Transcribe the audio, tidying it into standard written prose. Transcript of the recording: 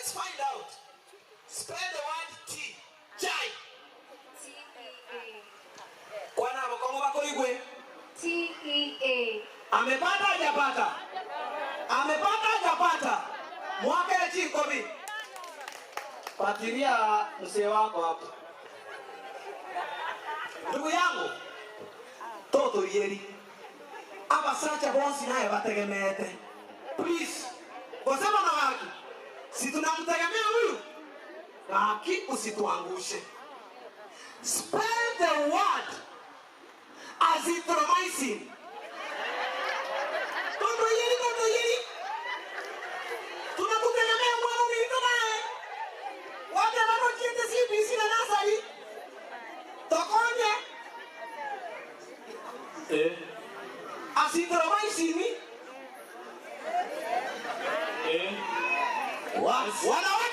Let's find out. Spell the word T. Chai. T-E-A. Kwana wakongo wako igwe. T-E-A. Amepata hajapata? Amepata hajapata? Mwaka ya chikobi. Patilia mzee wako hapo. Ndugu yangu. Toto yeri. Abasacha bonsi naye bategemete. Please. Kwa sababu na haki. Si tunamtegemea huyu. Haki usituangushe. Spell the word azithromycin. Toto yeri. Tunakutegemea mwana unaitwa naye. Wate wano kiende CBC na nasari. Tokonye. Azithromycin. Wanawake